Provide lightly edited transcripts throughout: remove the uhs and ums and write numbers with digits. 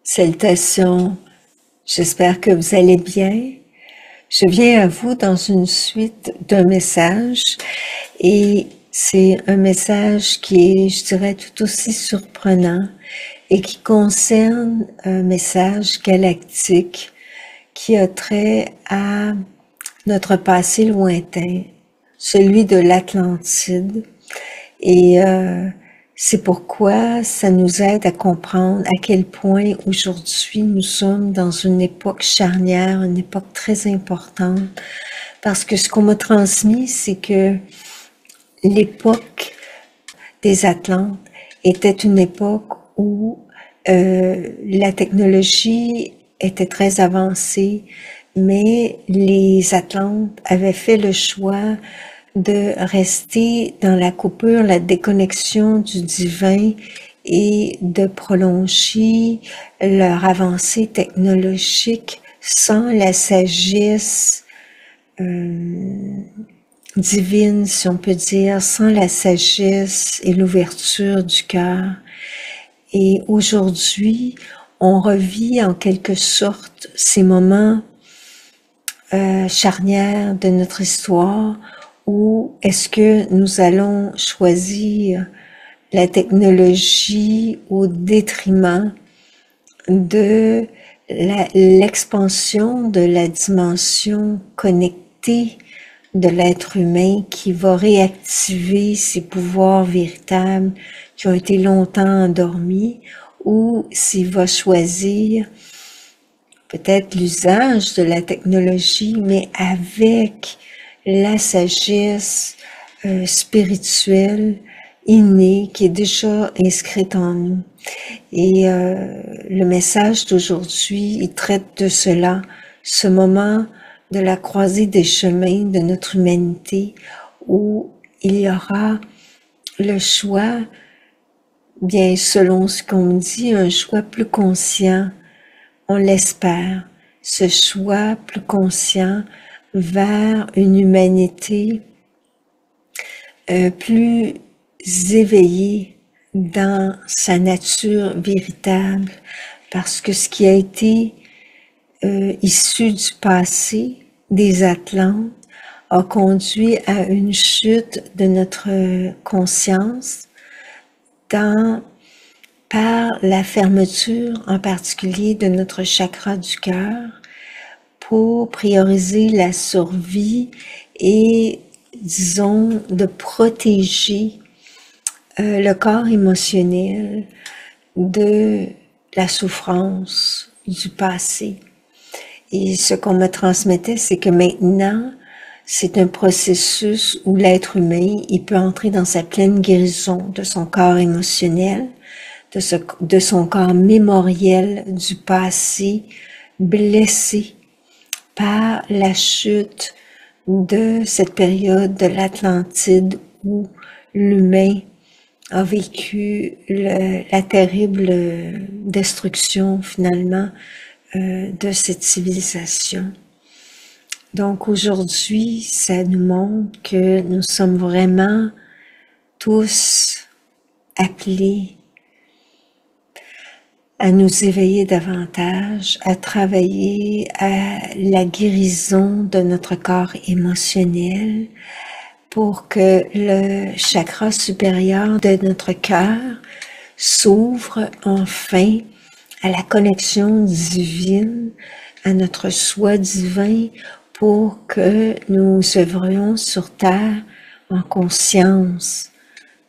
Salutations, j'espère que vous allez bien. Je viens à vous dans une suite d'un message et c'est un message qui est, je dirais, tout aussi surprenant et qui concerne un message galactique qui a trait à notre passé lointain, celui de l'Atlantide. Et c'est pourquoi ça nous aide à comprendre à quel point aujourd'hui nous sommes dans une époque charnière, une époque très importante. Parce que ce qu'on m'a transmis, c'est que l'époque des Atlantes était une époque où la technologie était très avancée, mais les Atlantes avaient fait le choix de rester dans la coupure, la déconnexion du divin et de prolonger leur avancée technologique sans la sagesse divine, si on peut dire, sans la sagesse et l'ouverture du cœur. Et aujourd'hui, on revit en quelque sorte ces moments charnières de notre histoire où est-ce que nous allons choisir la technologie au détriment de l'expansion de la dimension connectée de l'être humain qui va réactiver ses pouvoirs véritables qui ont été longtemps endormis, ou s'il va choisir peut-être l'usage de la technologie, mais avec la sagesse spirituelle innée qui est déjà inscrite en nous. Et le message d'aujourd'hui, il traite de cela, ce moment de la croisée des chemins de notre humanité où il y aura le choix, bien selon ce qu'on me dit, un choix plus conscient, on l'espère, ce choix plus conscient vers une humanité plus éveillée dans sa nature véritable, parce que ce qui a été issu du passé des Atlantes a conduit à une chute de notre conscience par la fermeture en particulier de notre chakra du cœur pour prioriser la survie et, disons, de protéger le corps émotionnel de la souffrance du passé. Et ce qu'on me transmettait, c'est que maintenant, c'est un processus où l'être humain, il peut entrer dans sa pleine guérison de son corps émotionnel, de son corps mémoriel du passé, blessé par la chute de cette période de l'Atlantide où l'humain a vécu la terrible destruction finalement de cette civilisation. Donc aujourd'hui, ça nous montre que nous sommes vraiment tous appelés à nous éveiller davantage, à travailler à la guérison de notre corps émotionnel pour que le chakra supérieur de notre cœur s'ouvre enfin à la connexion divine, à notre soi divin, pour que nous œuvrions sur terre en conscience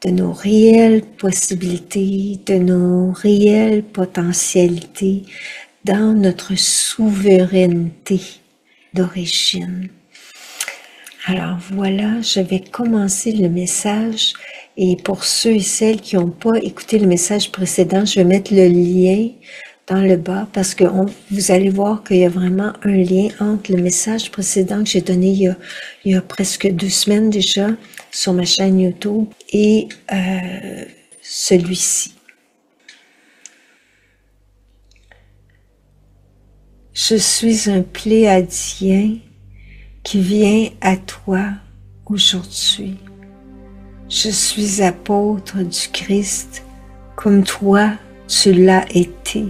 de nos réelles possibilités, de nos réelles potentialités dans notre souveraineté d'origine. Alors voilà, je vais commencer le message et pour ceux et celles qui n'ont pas écouté le message précédent, je vais mettre le lien dans le bas parce que vous allez voir qu'il y a vraiment un lien entre le message précédent que j'ai donné il y a presque 2 semaines déjà sur ma chaîne YouTube et celui-ci. Je suis un pléiadien qui vient à toi aujourd'hui. Je suis apôtre du Christ comme toi tu l'as été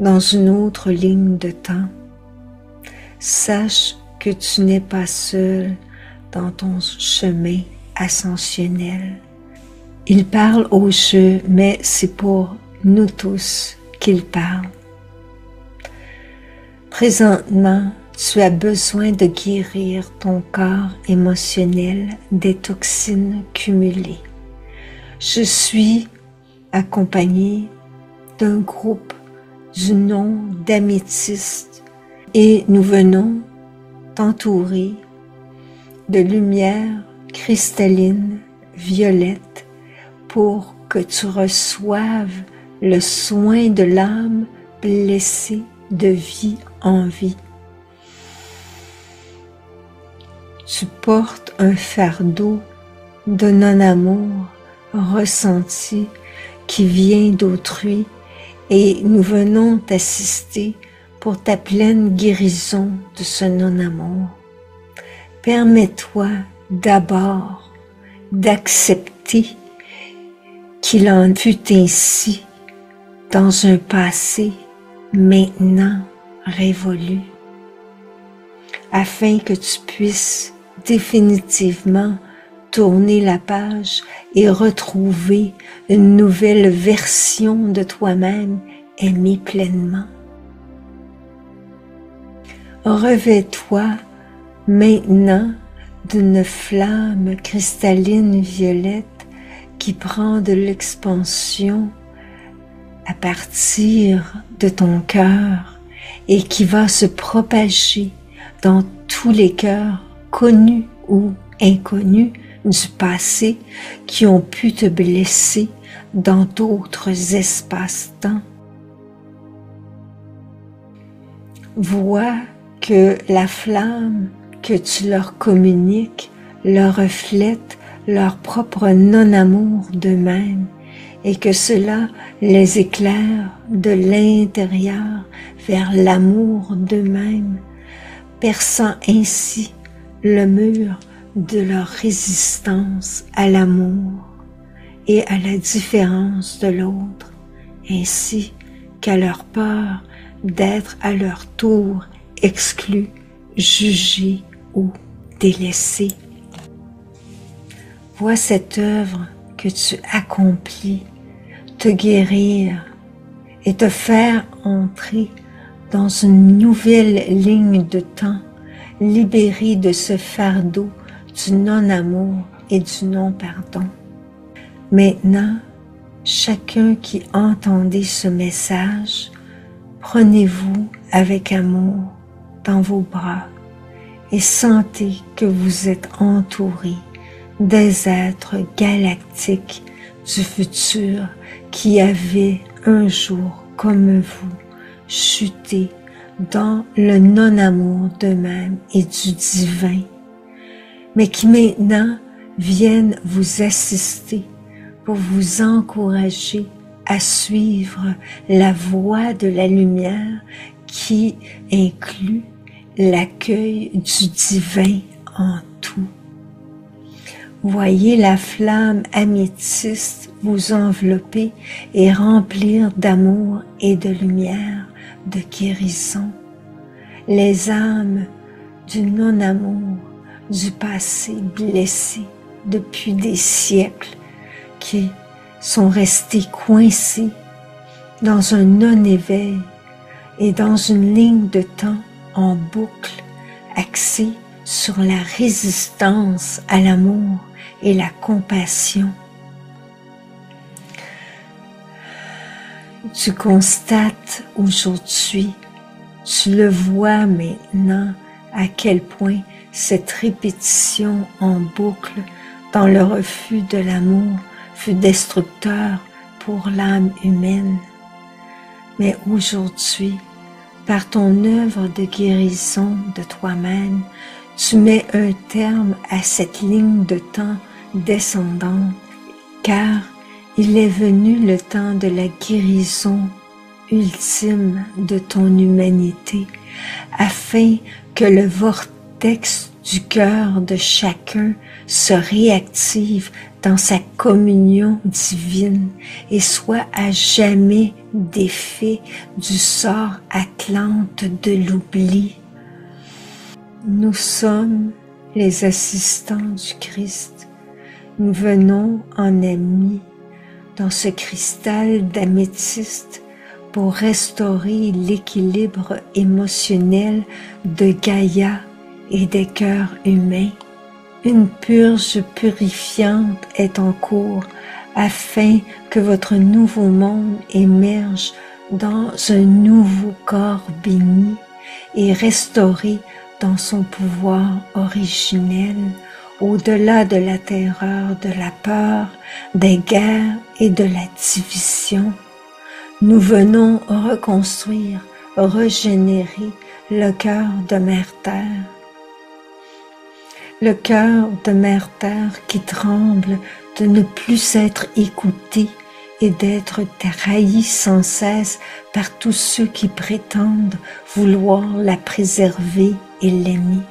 dans une autre ligne de temps. Sache que tu n'es pas seul dans ton chemin ascensionnel. Il parle au jeu, mais c'est pour nous tous qu'il parle. Présentement, tu as besoin de guérir ton corps émotionnel des toxines cumulées. Je suis accompagnée d'un groupe du nom d'améthystes et nous venons t'entourer de lumière cristalline violette pour que tu reçoives le soin de l'âme blessée de vie en vie. Tu portes un fardeau de non-amour ressenti qui vient d'autrui et nous venons t'assister pour ta pleine guérison de ce non-amour. Permets-toi d'abord d'accepter qu'il en fut ainsi dans un passé maintenant révolu, afin que tu puisses définitivement tourner la page et retrouver une nouvelle version de toi-même aimée pleinement. Revêt-toi maintenant d'une flamme cristalline violette qui prend de l'expansion à partir de ton cœur et qui va se propager dans tous les cœurs connus ou inconnus du passé qui ont pu te blesser dans d'autres espaces-temps. Vois que la flamme que tu leur communiques leur reflète leur propre non-amour d'eux-mêmes et que cela les éclaire de l'intérieur vers l'amour d'eux-mêmes, perçant ainsi le mur de leur résistance à l'amour et à la différence de l'autre, ainsi qu'à leur peur d'être à leur tour exclus, jugés ou délaissés. Vois cette œuvre que tu accomplis te guérir et te faire entrer dans une nouvelle ligne de temps, libérée de ce fardeau du non-amour et du non-pardon. Maintenant, chacun qui entendait ce message, prenez-vous avec amour dans vos bras et sentez que vous êtes entouré des êtres galactiques du futur qui avaient un jour comme vous chuté dans le non-amour d'eux-mêmes et du divin, mais qui maintenant viennent vous assister pour vous encourager à suivre la voie de la lumière qui inclut l'accueil du divin en tout. Voyez la flamme améthyste vous envelopper et remplir d'amour et de lumière, de guérison. Les âmes du non-amour, du passé blessé depuis des siècles, qui sont restés coincés dans un non-éveil et dans une ligne de temps en boucle axée sur la résistance à l'amour et la compassion. Tu constates aujourd'hui, tu le vois maintenant à quel point cette répétition en boucle dans le refus de l'amour fut destructeur pour l'âme humaine. Mais aujourd'hui, par ton œuvre de guérison de toi-même, tu mets un terme à cette ligne de temps descendante, car il est venu le temps de la guérison ultime de ton humanité, afin que le vortex du cœur de chacun se réactive dans sa communion divine et soit à jamais défait du sort atlante de l'oubli. Nous sommes les assistants du Christ. Nous venons en amis dans ce cristal d'améthyste pour restaurer l'équilibre émotionnel de Gaïa et des cœurs humains. Une purge purifiante est en cours afin que votre nouveau monde émerge dans un nouveau corps béni et restauré dans son pouvoir originel, au-delà de la terreur, de la peur, des guerres et de la division. Nous venons reconstruire, régénérer le cœur de Mère Terre. Le cœur de Mère Terre qui tremble de ne plus être écouté et d'être trahi sans cesse par tous ceux qui prétendent vouloir la préserver et l'aimer,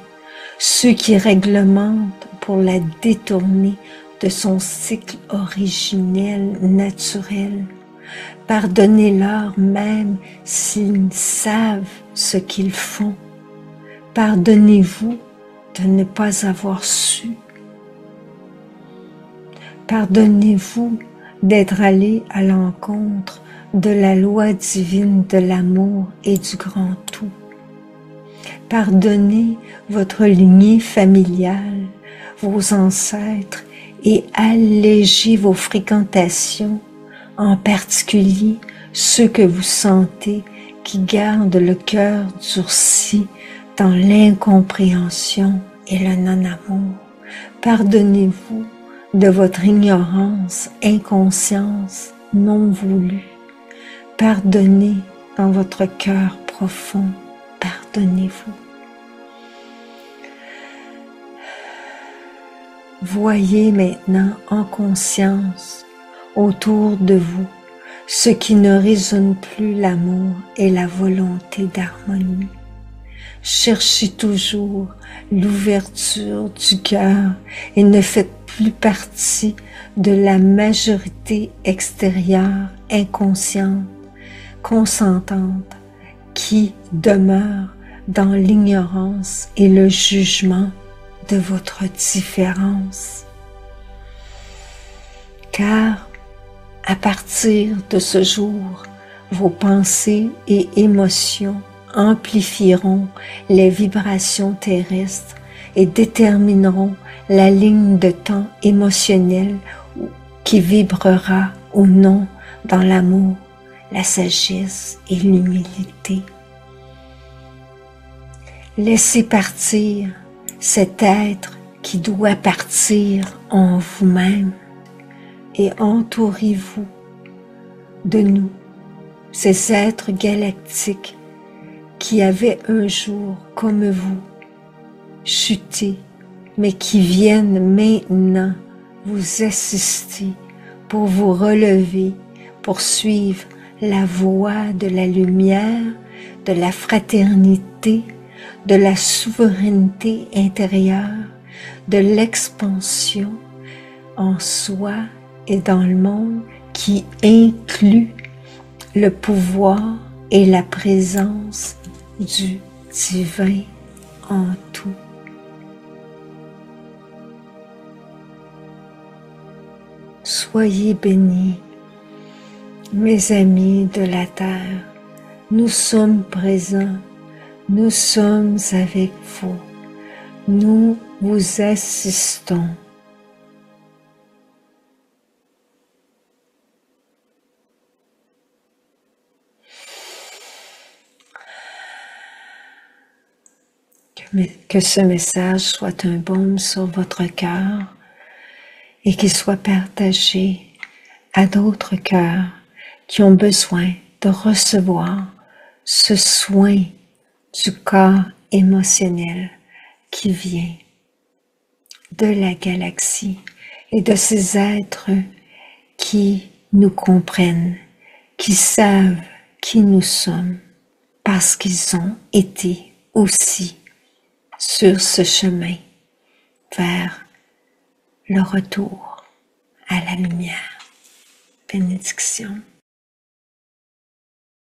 ceux qui réglementent pour la détourner de son cycle originel naturel. Pardonnez-leur même s'ils savent ce qu'ils font. Pardonnez-vous de ne pas avoir su. Pardonnez-vous d'être allé à l'encontre de la loi divine de l'amour et du grand tout. Pardonnez votre lignée familiale, vos ancêtres et allégez vos fréquentations, en particulier ceux que vous sentez qui gardent le cœur durci dans l'incompréhension et le non-amour. Pardonnez-vous de votre ignorance, inconscience non voulue. Pardonnez dans votre cœur profond. Pardonnez-vous. Voyez maintenant en conscience autour de vous ce qui ne résonne plus l'amour et la volonté d'harmonie. Cherchez toujours l'ouverture du cœur et ne faites plus partie de la majorité extérieure inconsciente, consentante, qui demeure dans l'ignorance et le jugement de votre différence. Car à partir de ce jour, vos pensées et émotions amplifieront les vibrations terrestres et détermineront la ligne de temps émotionnelle qui vibrera ou non dans l'amour, la sagesse et l'humilité. Laissez partir cet être qui doit partir en vous-même et entourez-vous de nous, ces êtres galactiques qui avaient un jour, comme vous, chuté, mais qui viennent maintenant vous assister pour vous relever, pour suivre la voie de la lumière, de la fraternité, de la souveraineté intérieure, de l'expansion en soi et dans le monde qui inclut le pouvoir et la présence du divin en tout. Soyez bénis, mes amis de la terre, nous sommes présents, nous sommes avec vous, nous vous assistons. Que ce message soit un baume sur votre cœur et qu'il soit partagé à d'autres cœurs qui ont besoin de recevoir ce soin du corps émotionnel qui vient de la galaxie et de ces êtres qui nous comprennent, qui savent qui nous sommes parce qu'ils ont été aussi sur ce chemin vers le retour à la lumière. Bénédiction.